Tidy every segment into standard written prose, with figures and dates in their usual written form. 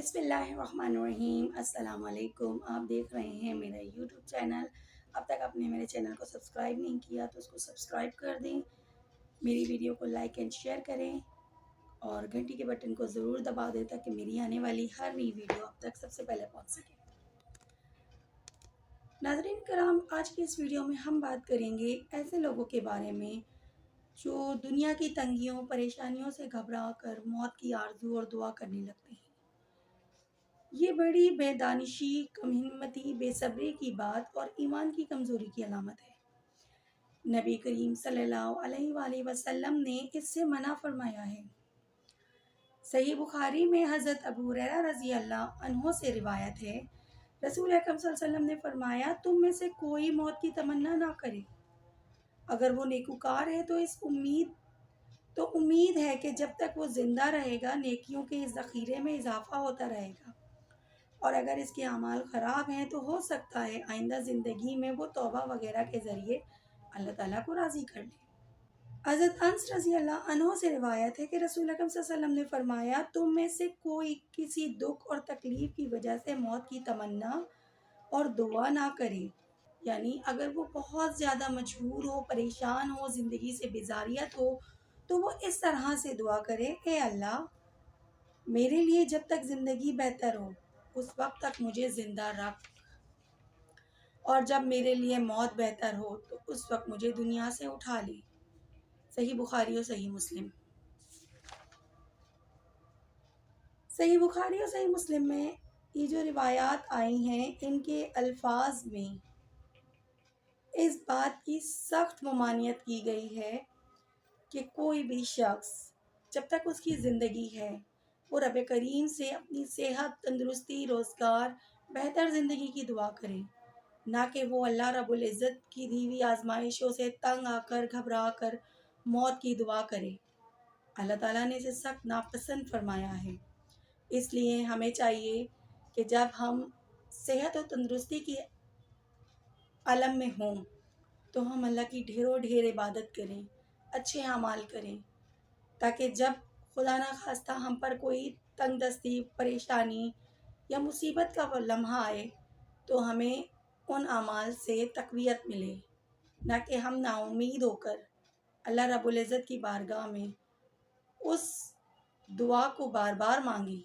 بسم اللہ الرحمن الرحیم۔ السلام علیکم۔ آپ دیکھ رہے ہیں میرا یوٹیوب چینل۔ اب تک آپ نے میرے چینل کو سبسکرائب نہیں کیا تو اس کو سبسکرائب کر دیں، میری ویڈیو کو لائک اینڈ شیئر کریں اور گھنٹی کے بٹن کو ضرور دبا دیں تاکہ میری آنے والی ہر نئی ویڈیو آپ تک سب سے پہلے پہنچ سکے۔ ناظرین کرام، آج کی اس ویڈیو میں ہم بات کریں گے ایسے لوگوں کے بارے میں جو دنیا کی تنگیوں پریشانیوں سے گھبرا کر موت کی آرزو اور دعا کرنے لگتے ہیں۔ یہ بڑی بے دانشی، کم ہمتی، بے صبری کی بات اور ایمان کی کمزوری کی علامت ہے۔ نبی کریم صلی اللہ علیہ وآلہ وسلم نے اس سے منع فرمایا ہے۔ صحیح بخاری میں حضرت ابو ہریرہ رضی اللہ عنہ سے روایت ہے، رسول اکرم صلی اللہ علیہ وسلم نے فرمایا، تم میں سے کوئی موت کی تمنا نہ کرے۔ اگر وہ نیکوکار ہے تو امید ہے کہ جب تک وہ زندہ رہے گا نیکیوں کے ذخیرے میں اضافہ ہوتا رہے گا، اور اگر اس کے اعمال خراب ہیں تو ہو سکتا ہے آئندہ زندگی میں وہ توبہ وغیرہ کے ذریعے اللہ تعالیٰ کو راضی کر لے۔ حضرت انس رضی اللہ عنہ سے روایت ہے کہ رسول اکرم صلی اللہ علیہ وسلم نے فرمایا، تم میں سے کوئی کسی دکھ اور تکلیف کی وجہ سے موت کی تمنا اور دعا نہ کرے، یعنی اگر وہ بہت زیادہ مجبور ہو، پریشان ہو، زندگی سے بیزاریت ہو تو وہ اس طرح سے دعا کرے، اے اللہ میرے لیے جب تک زندگی بہتر ہو اس وقت تک مجھے زندہ رکھ، اور جب میرے لیے موت بہتر ہو تو اس وقت مجھے دنیا سے اٹھا لے۔ صحیح بخاری اور صحیح مسلم۔ صحیح بخاری اور صحیح مسلم میں یہ جو روایات آئی ہیں ان کے الفاظ میں اس بات کی سخت ممانعت کی گئی ہے کہ کوئی بھی شخص جب تک اس کی زندگی ہے وہ رب کریم سے اپنی صحت، تندرستی، روزگار، بہتر زندگی کی دعا کرے، نہ کہ وہ اللہ رب العزت کی دی ہوئی آزمائشوں سے تنگ آ کر گھبرا کر موت کی دعا کرے۔ اللہ تعالیٰ نے اسے سخت ناپسند فرمایا ہے۔ اس لیے ہمیں چاہیے کہ جب ہم صحت اور تندرستی کی عالم میں ہوں تو ہم اللہ کی ڈھیروں ڈھیر عبادت کریں، اچھے اعمال کریں، تاکہ جب خدا نہ خواستہ ہم پر کوئی تنگ دستی، پریشانی یا مصیبت کا وہ لمحہ آئے تو ہمیں ان اعمال سے تقویت ملے، نہ کہ ہم نا امید ہو کر اللہ رب العزت کی بارگاہ میں اس دعا کو بار بار مانگیں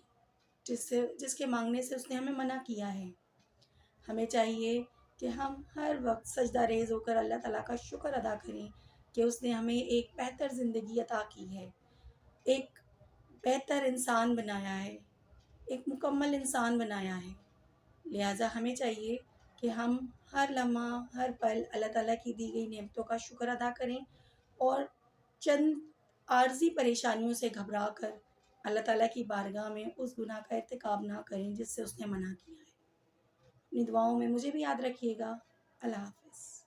جس کے مانگنے سے اس نے ہمیں منع کیا ہے۔ ہمیں چاہیے کہ ہم ہر وقت سجدہ ریز ہو کر اللہ تعالیٰ کا شکر ادا کریں کہ اس نے ہمیں ایک بہتر زندگی عطا کی ہے، ایک بہتر انسان بنایا ہے، ایک مکمل انسان بنایا ہے۔ لہٰذا ہمیں چاہیے کہ ہم ہر لمحہ، ہر پل اللہ تعالیٰ کی دی گئی نعمتوں کا شکر ادا کریں اور چند عارضی پریشانیوں سے گھبرا کر اللہ تعالیٰ کی بارگاہ میں اس گناہ کا ارتکاب نہ کریں جس سے اس نے منع کیا ہے۔ اپنی دعاؤں میں مجھے بھی یاد رکھیے گا۔ اللہ حافظ۔